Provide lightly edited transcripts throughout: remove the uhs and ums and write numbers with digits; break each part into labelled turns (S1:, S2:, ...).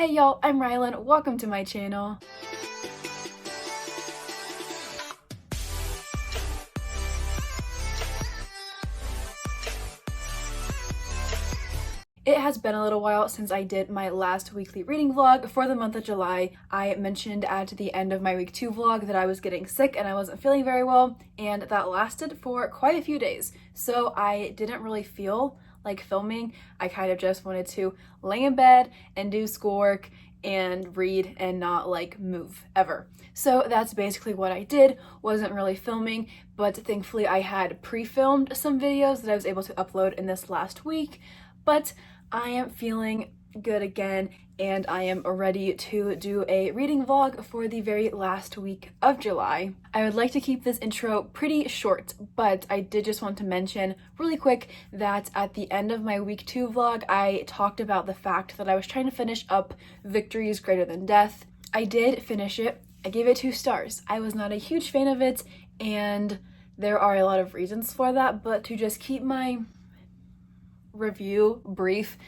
S1: Hey y'all, I'm Rylan. Welcome to my channel. It has been a little while since I did my last weekly reading vlog for the month of July. I mentioned at the end of my week 2 vlog that I was getting sick and I wasn't feeling very well, and that lasted for quite a few days. So I didn't really feel like filming. I kind of just wanted to lay in bed and do schoolwork and read and not like move ever. So that's basically what I did. Wasn't really filming, but thankfully I had pre-filmed some videos that I was able to upload in this last week. But I am feeling good again and I am ready to do a reading vlog for the very last week of July. I would like to keep this intro pretty short, but I did just want to mention really quick that at the end of my week 2 vlog, I talked about the fact that I was trying to finish up Victories Greater Than Death. I did finish it. I gave it 2 stars. I was not a huge fan of it, and there are a lot of reasons for that, but to just keep my review brief,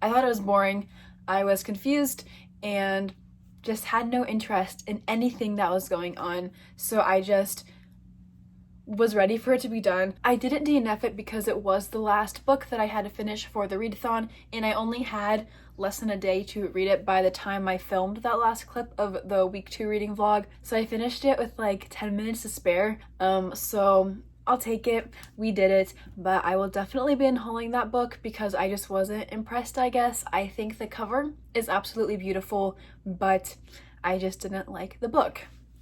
S1: I thought it was boring. I was confused and just had no interest in anything that was going on, so I just was ready for it to be done. I didn't DNF it because it was the last book that I had to finish for the readathon, and I only had less than a day to read it by the time I filmed that last clip of the week 2 reading vlog. So I finished it with like 10 minutes to spare. So I'll take it. We did it, but I will definitely be unhauling that book because I just wasn't impressed, I guess. I think the cover is absolutely beautiful, but I just didn't like the book.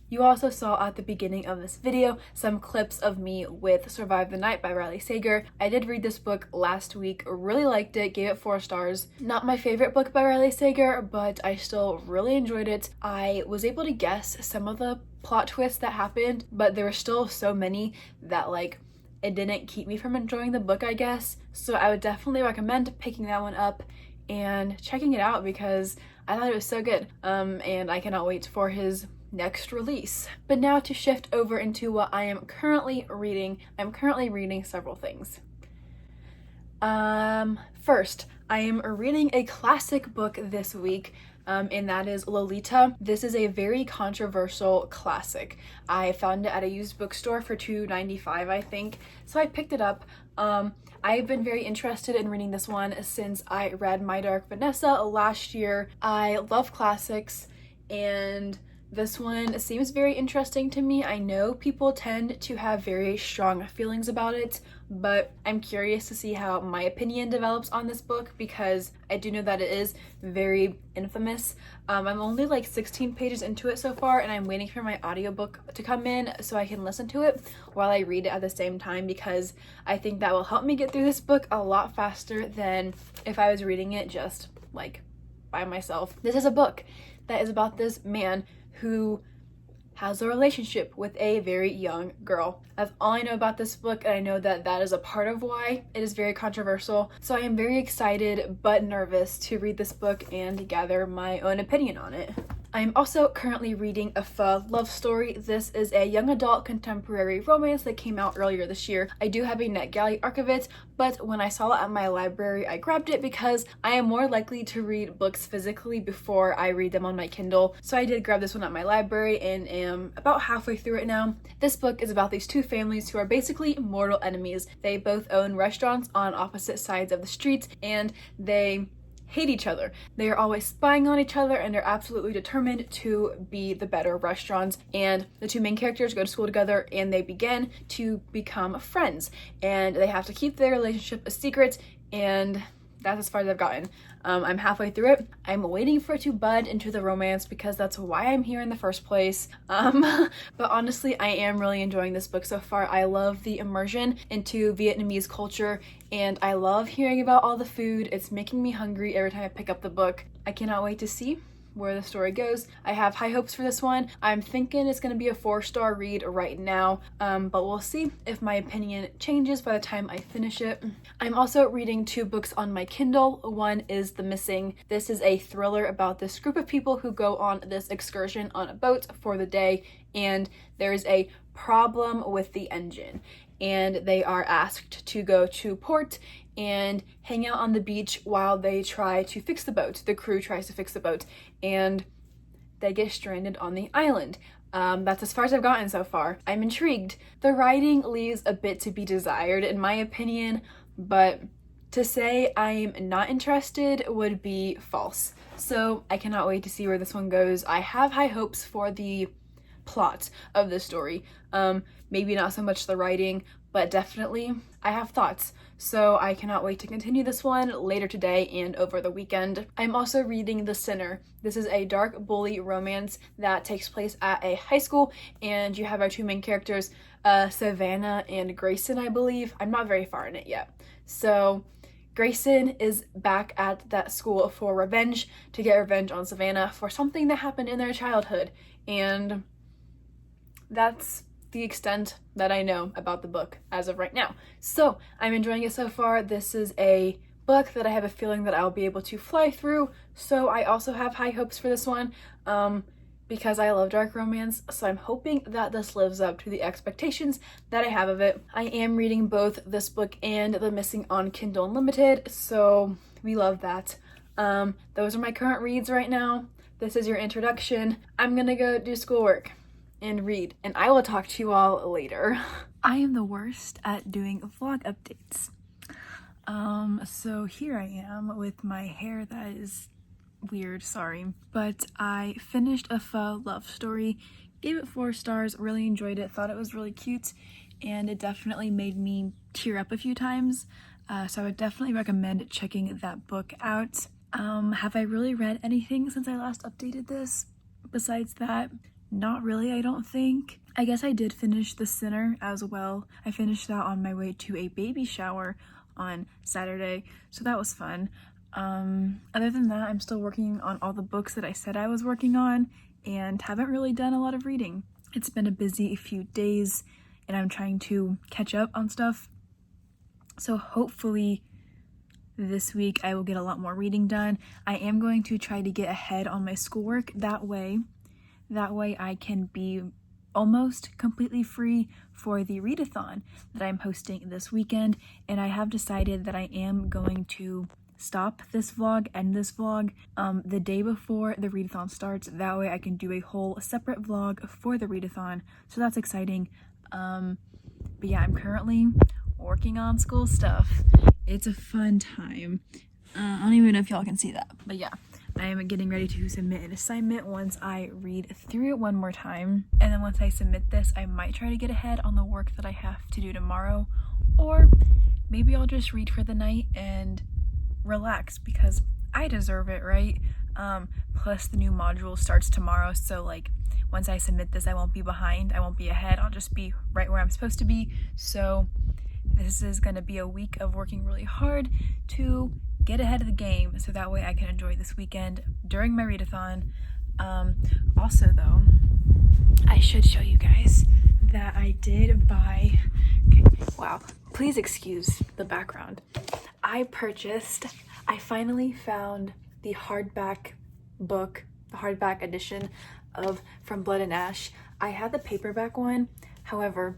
S1: You also saw at the beginning of this video some clips of me with Survive the Night by Riley Sager. I did read this book last week, really liked it, gave it 4 stars. Not my favorite book by Riley Sager, but I still really enjoyed it. I was able to guess some of the plot twists that happened, but there were still so many that like it didn't keep me from enjoying the book, I guess. So I would definitely recommend picking that one up and checking it out because I thought it was so good. And I cannot wait for his next release. But now to shift over into what I am currently reading. I'm currently reading several things. First, I am reading a classic book this week, and that is Lolita. This is a very controversial classic. I found it at a used bookstore for $2.95, I think, so I picked it up. I've been very interested in reading this one since I read My Dark Vanessa last year. I love classics, and this one seems very interesting to me. I know people tend to have very strong feelings about it, but I'm curious to see how my opinion develops on this book because I do know that it is very infamous. I'm only like 16 pages into it so far, and I'm waiting for my audiobook to come in so I can listen to it while I read it at the same time because I think that will help me get through this book a lot faster than if I was reading it just like by myself. This is a book that is about this man who has a relationship with a very young girl. That's all I know about this book, and I know that that is a part of why it is very controversial. So I am very excited but nervous to read this book and gather my own opinion on it. I am also currently reading A Pho Love Story. This is a young adult contemporary romance that came out earlier this year. I do have a NetGalley arc of it, but when I saw it at my library, I grabbed it because I am more likely to read books physically before I read them on my Kindle. So I did grab this one at my library and am about halfway through it now. This book is about these 2 families who are basically mortal enemies. They both own restaurants on opposite sides of the street, and they hate each other. They are always spying on each other and are absolutely determined to be the better restaurants. And the 2 main characters go to school together and they begin to become friends, and they have to keep their relationship a secret, and that's as far as I've gotten. I'm halfway through it. I'm waiting for it to bud into the romance because that's why I'm here in the first place. But honestly, I am really enjoying this book so far. I love the immersion into Vietnamese culture, and I love hearing about all the food. It's making me hungry every time I pick up the book. I cannot wait to see where the story goes. I have high hopes for this one. I'm thinking it's going to be a 4-star read right now, but we'll see if my opinion changes by the time I finish it. I'm also reading 2 books on my Kindle. One is The Missing. This is a thriller about this group of people who go on this excursion on a boat for the day, and there's a problem with the engine, and they are asked to go to port and hang out on the beach while they try to fix the boat. The crew tries to fix the boat, and they get stranded on the island. That's as far as I've gotten so far. I'm intrigued. The writing leaves a bit to be desired, in my opinion, but to say I'm not interested would be false. So I cannot wait to see where this one goes. I have high hopes for the plot of the story. Maybe not so much the writing, but definitely I have thoughts. So I cannot wait to continue this one later today and over the weekend. I'm also reading The Sinner. This is a dark bully romance that takes place at a high school, and you have our two main characters, Savannah and Grayson, I believe. I'm not very far in it yet. So Grayson is back at that school for revenge, to get revenge on Savannah for something that happened in their childhood. And that's the extent that I know about the book as of right now. So I'm enjoying it so far. This is a book that I have a feeling that I'll be able to fly through. So I also have high hopes for this one because I love dark romance. So I'm hoping that this lives up to the expectations that I have of it. I am reading both this book and The Missing on Kindle Unlimited. So we love that. Those are my current reads right now. This is your introduction. I'm gonna go do schoolwork and read, and I will talk to you all later. I am the worst at doing vlog updates. So here I am with my hair that is weird, sorry. But I finished a pho love story, gave it 4 stars, really enjoyed it, thought it was really cute, and it definitely made me tear up a few times. So I would definitely recommend checking that book out. Have I really read anything since I last updated this? Besides that, not really, I don't think. I guess I did finish The Sinner as well. I finished that on my way to a baby shower on Saturday, so that was fun. Other than that, I'm still working on all the books that I said I was working on and haven't really done a lot of reading. It's been a busy few days and I'm trying to catch up on stuff. So hopefully this week I will get a lot more reading done. I am going to try to get ahead on my schoolwork that way I can be almost completely free for the readathon that I'm hosting this weekend. And I have decided that I am going to stop this vlog and this vlog the day before the readathon starts. That way I can do a whole separate vlog for the readathon. So that's exciting. But yeah, I'm currently working on school stuff. It's a fun time. I don't even know if y'all can see that, but yeah. I am getting ready to submit an assignment once I read through it one more time. And then once I submit this, I might try to get ahead on the work that I have to do tomorrow. Or maybe I'll just read for the night and relax because I deserve it, right? Plus the new module starts tomorrow. So like once I submit this, I won't be behind. I won't be ahead. I'll just be right where I'm supposed to be. So this is going to be a week of working really hard to get ahead of the game so that way I can enjoy this weekend during my readathon. Also though, I should show you guys that I did buy, okay, wow, please excuse the background. I finally found the hardback book, the hardback edition of From Blood and Ash. I had the paperback one, however,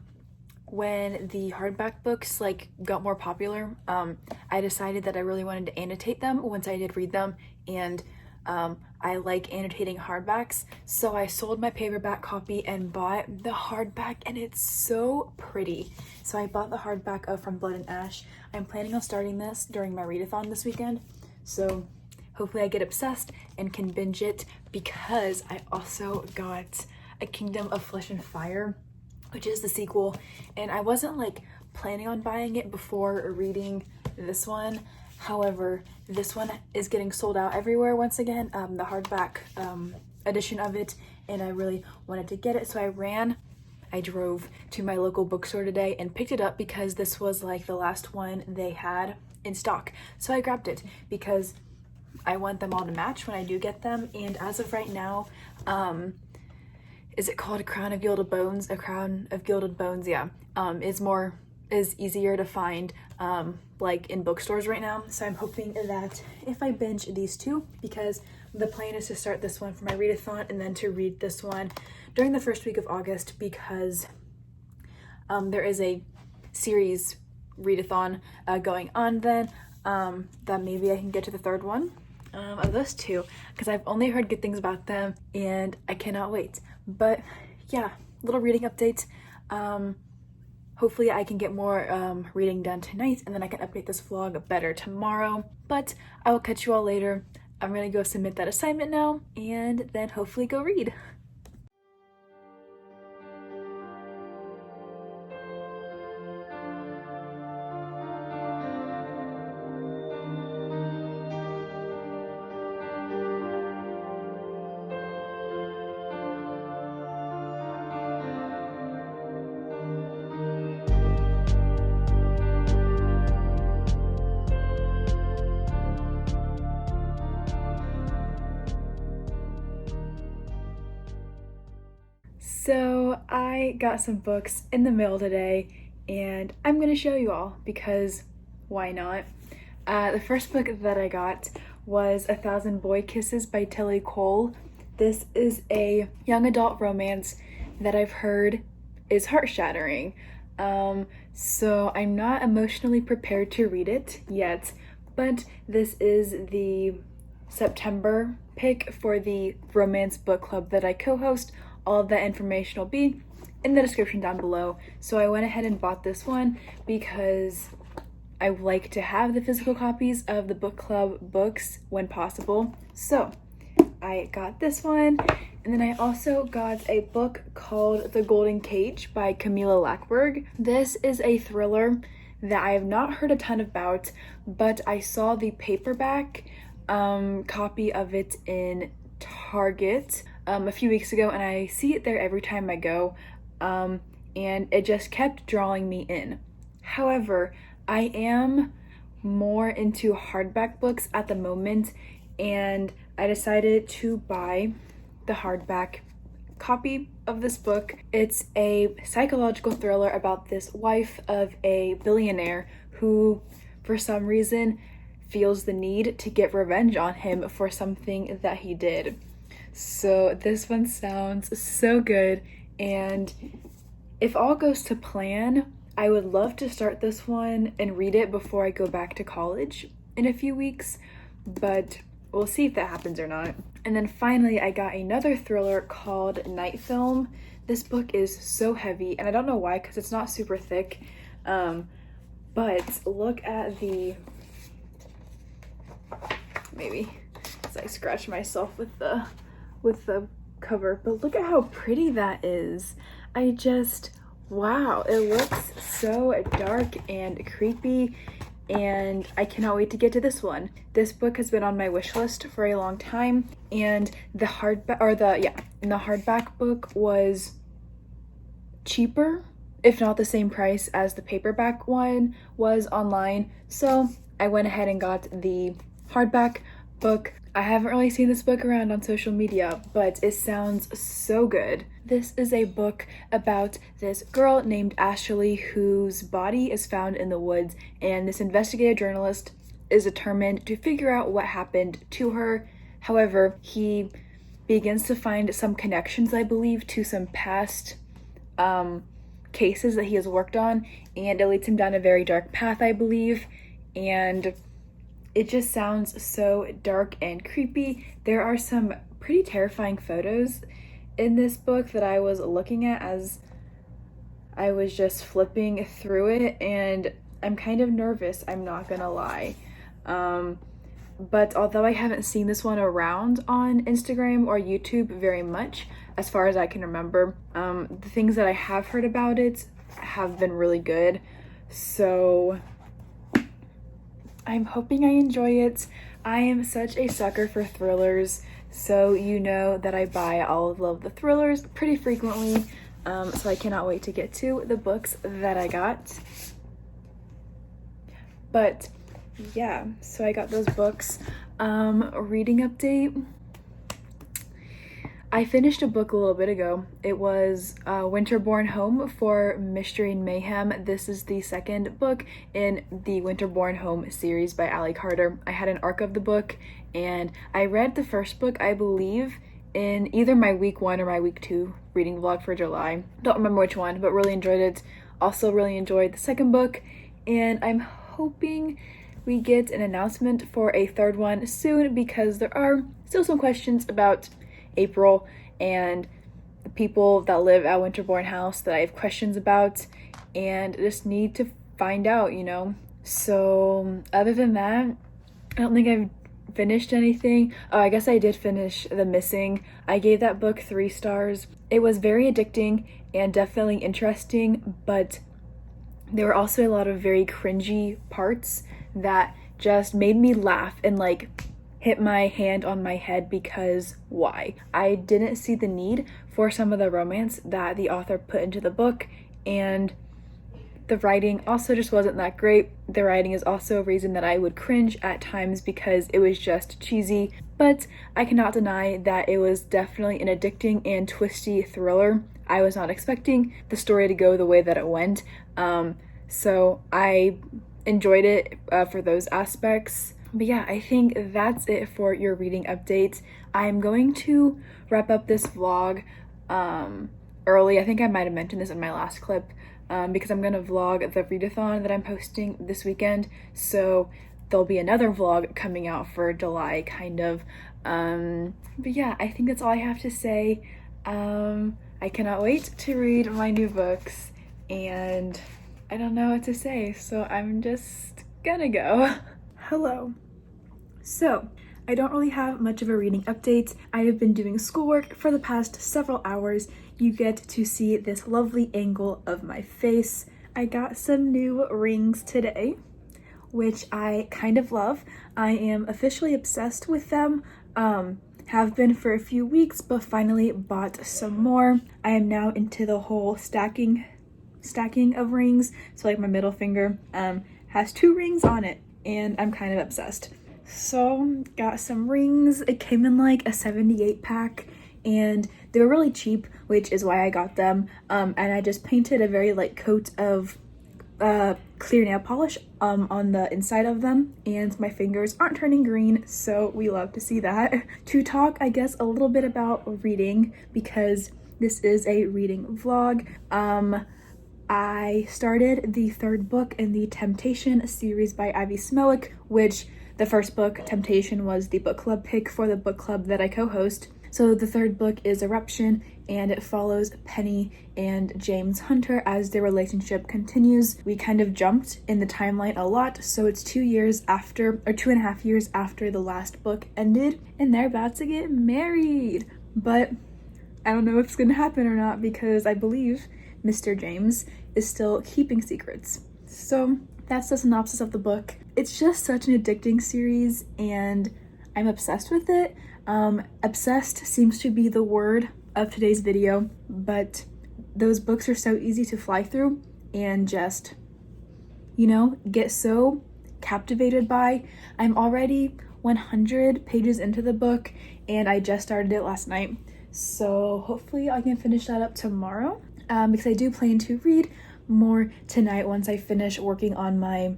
S1: when the hardback books got more popular, I decided that I really wanted to annotate them once I did read them, and I like annotating hardbacks, so I sold my paperback copy and bought the hardback, and it's so pretty. So I bought the hardback of From Blood and Ash. I'm planning on starting this during my readathon this weekend, so hopefully I get obsessed and can binge it, because I also got A Kingdom of Flesh and Fire, which is the sequel, and I wasn't planning on buying it before reading this one. However, this one is getting sold out everywhere once again, the hardback edition of it, and I really wanted to get it, so I drove to my local bookstore today and picked it up because this was the last one they had in stock. So I grabbed it because I want them all to match when I do get them, and as of right now, is it called A Crown of Gilded Bones? A Crown of Gilded Bones, yeah. Is easier to find in bookstores right now. So I'm hoping that if I binge these two, because the plan is to start this one for my readathon and then to read this one during the first week of August, because there is a series readathon going on then, that maybe I can get to the third one of those two, because I've only heard good things about them and I cannot wait. But yeah, little reading update. Hopefully I can get more reading done tonight, and then I can update this vlog better tomorrow. But I will catch you all later. I'm gonna go submit that assignment now and then hopefully go read. So I got some books in the mail today and I'm gonna show you all because why not? The first book that I got was A Thousand Boy Kisses by Tilly Cole. This is a young adult romance that I've heard is heart-shattering. So I'm not emotionally prepared to read it yet, but this is the September pick for the romance book club that I co-host. All of that information will be in the description down below. So I went ahead and bought this one because I like to have the physical copies of the book club books when possible. So I got this one, and then I also got a book called The Golden Cage by Camilla Lackberg. This is a thriller that I have not heard a ton about, but I saw the paperback copy of it in Target a few weeks ago, and I see it there every time I go, and it just kept drawing me in. However, I am more into hardback books at the moment, and I decided to buy the hardback copy of this book. It's a psychological thriller about this wife of a billionaire who, for some reason, feels the need to get revenge on him for something that he did. So this one sounds so good, and if all goes to plan, I would love to start this one and read it before I go back to college in a few weeks, but we'll see if that happens or not. And then finally, I got another thriller called Night Film. This book is so heavy, and I don't know why, because it's not super thick, but look at the, maybe as I scratch myself with the cover, but look at how pretty that is. Wow, it looks so dark and creepy, and I cannot wait to get to this one. This book has been on my wish list for a long time, and the hardback book was cheaper, if not the same price as the paperback one was online. So I went ahead and got the hardback book. I haven't really seen this book around on social media, but it sounds so good. This is a book about this girl named Ashley whose body is found in the woods, and this investigative journalist is determined to figure out what happened to her. However, he begins to find some connections, I believe, to some past cases that he has worked on, and it leads him down a very dark path, I believe, and it just sounds so dark and creepy. There are some pretty terrifying photos in this book that I was looking at as I was just flipping through it, and I'm kind of nervous, I'm not gonna lie. But although I haven't seen this one around on Instagram or YouTube very much, as far as I can remember, the things that I have heard about it have been really good. So I'm hoping I enjoy it. I am such a sucker for thrillers, so you know that I buy all of the thrillers pretty frequently, so I cannot wait to get to the books that I got. But yeah, so I got those books. Reading update. I finished a book a little bit ago. It was Winterborn Home for Mystery and Mayhem. This is the second book in the Winterborn Home series by Allie Carter. I had an arc of the book, and I read the first book, I believe, in either my week 1 or my week 2 reading vlog for July. Don't remember which one, but really enjoyed it. Also really enjoyed the second book, and I'm hoping we get an announcement for a third one soon because there are still some questions about April and the people that live at Winterbourne House that I have questions about and just need to find out, you know. So other than that, I don't think I've finished anything. Oh, I guess I did finish The Missing. I gave that book 3 stars. It was very addicting and definitely interesting, but there were also a lot of very cringy parts that just made me laugh and like hit my hand on my head because why? I didn't see the need for some of the romance that the author put into the book, and the writing also just wasn't that great. The writing is also a reason that I would cringe at times because it was just cheesy, but I cannot deny that it was definitely an addicting and twisty thriller. I was not expecting the story to go the way that it went, so I enjoyed it for those aspects. But yeah, I think that's it for your reading update. I'm going to wrap up this vlog early. I think I might have mentioned this in my last clip, because I'm gonna vlog the readathon that I'm posting this weekend, so there'll be another vlog coming out for July, kind of. But yeah, I think that's all I have to say. I cannot wait to read my new books, and I don't know what to say, so I'm just gonna go. Hello. So, I don't really have much of a reading update. I have been doing schoolwork for the past several hours. You get to see this lovely angle of my face. I got some new rings today, which I kind of love. I am officially obsessed with them. Have been for a few weeks, but finally bought some more. I am now into the whole stacking of rings. So like my middle finger has 2 rings on it, and I'm kind of obsessed. So got some rings. It came in like a 78 pack and they were really cheap, which is why I got them. And I just painted a very light coat of clear nail polish on the inside of them, and my fingers aren't turning green, so we love to see that. To talk, I guess, a little bit about reading, because this is a reading vlog. I started the 3rd book in the Temptation series by Ivy Smolik, which the first book, Temptation, was the book club pick for the book club that I co-host. So the 3rd book is Eruption, and it follows Penny and James Hunter as their relationship continues. We kind of jumped in the timeline a lot, so it's 2 years after, or 2.5 years after the last book ended, and they're about to get married. But I don't know if it's gonna happen or not because I believe Mr. James is still keeping secrets. So that's the synopsis of the book. It's just such an addicting series and I'm obsessed with it. Obsessed seems to be the word of today's video, but those books are so easy to fly through and just, you know, get so captivated by. I'm already 100 pages into the book and I just started it last night. So hopefully I can finish that up tomorrow, because I do plan to read more tonight once I finish working on my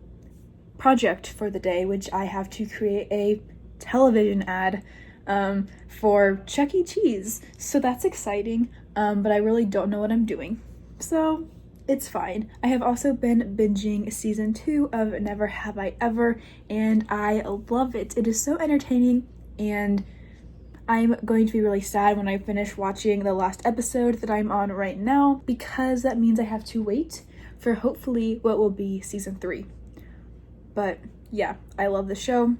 S1: project for the day, which I have to create a television ad for Chuck E. Cheese. So that's exciting, but I really don't know what I'm doing. So it's fine. I have also been binging season 2 of Never Have I Ever, and I love it. It is so entertaining, and I'm going to be really sad when I finish watching the last episode that I'm on right now, because that means I have to wait for hopefully what will be season 3. But yeah, I love the show.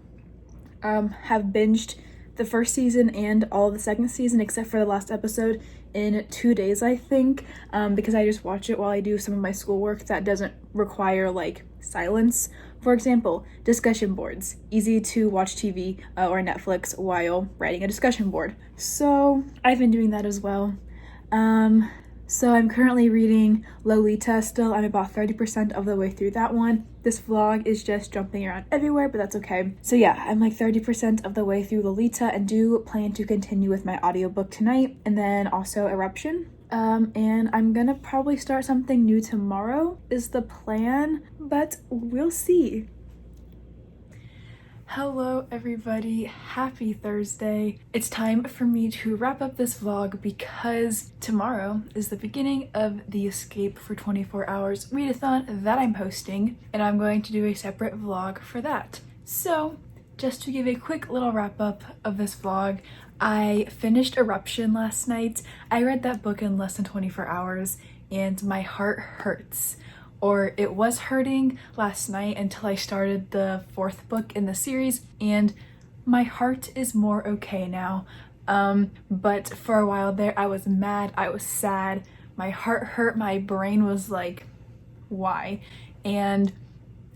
S1: Have binged the first season and all of the second season except for the last episode in 2 days, I think, because I just watch it while I do some of my schoolwork that doesn't require like silence. For example, discussion boards. Easy to watch TV or Netflix while writing a discussion board. So I've been doing that as well. So I'm currently reading Lolita still. I'm about 30% of the way through that one. This vlog is just jumping around everywhere, but that's okay. So yeah, I'm like 30% of the way through Lolita and do plan to continue with my audiobook tonight, and then also Eruption. And I'm gonna probably start something new tomorrow is the plan, but we'll see. Hello everybody, happy Thursday. It's time for me to wrap up this vlog because tomorrow is the beginning of the Escape for 24 Hours readathon that I'm hosting, and I'm going to do a separate vlog for that. So just to give a quick little wrap up of this vlog, I finished Eruption last night. I read that book in less than 24 hours and my heart hurts. Or it was hurting last night until I started the 4th book in the series, and my heart is more okay now. But for a while there, I was mad, I was sad, my heart hurt, my brain was like, why? And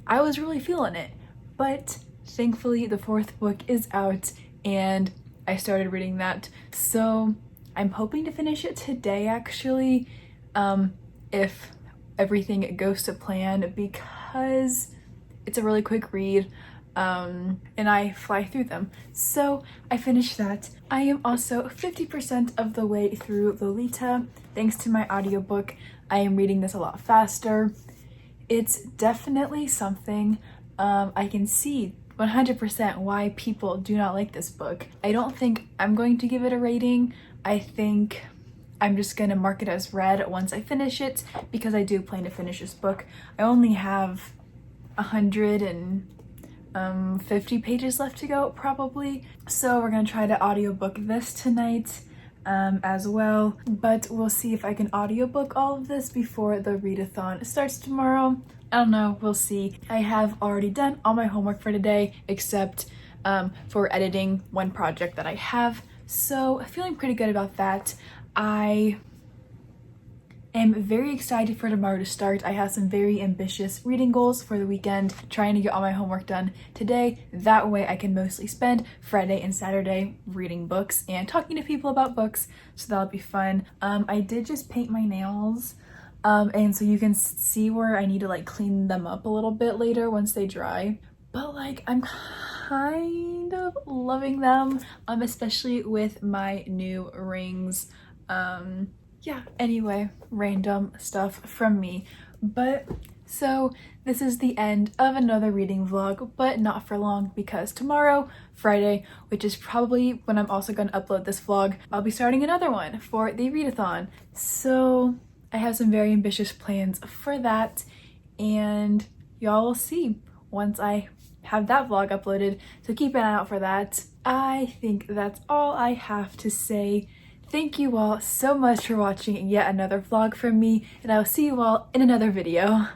S1: I was really feeling it. But thankfully, the 4th book is out, and I started reading that. So I'm hoping to finish it today, actually, if everything goes to plan, because it's a really quick read and I fly through them. So I finished that. I am also 50% of the way through Lolita thanks to my audiobook. I am reading this a lot faster. It's definitely something. I can see 100% why people do not like this book. I don't think I'm going to give it a rating. I think I'm just gonna mark it as read once I finish it, because I do plan to finish this book. I only have 150 pages left to go, probably. So we're gonna try to audiobook this tonight as well, but we'll see if I can audiobook all of this before the readathon starts tomorrow. I don't know, we'll see. I have already done all my homework for today, except for editing one project that I have. So feeling pretty good about that. I am very excited for tomorrow to start. I have some very ambitious reading goals for the weekend, trying to get all my homework done today. That way I can mostly spend Friday and Saturday reading books and talking to people about books, so that'll be fun. I did just paint my nails, and so you can see where I need to like clean them up a little bit later once they dry. But like, I'm kind of loving them, especially with my new rings. Yeah, anyway, random stuff from me. But so this is the end of another reading vlog, but not for long, because tomorrow, Friday, which is probably when I'm also going to upload this vlog, I'll be starting another one for the readathon. So I have some very ambitious plans for that, and y'all will see once I have that vlog uploaded, so keep an eye out for that. I think that's all I have to say. Thank you all so much for watching yet another vlog from me, and I will see you all in another video.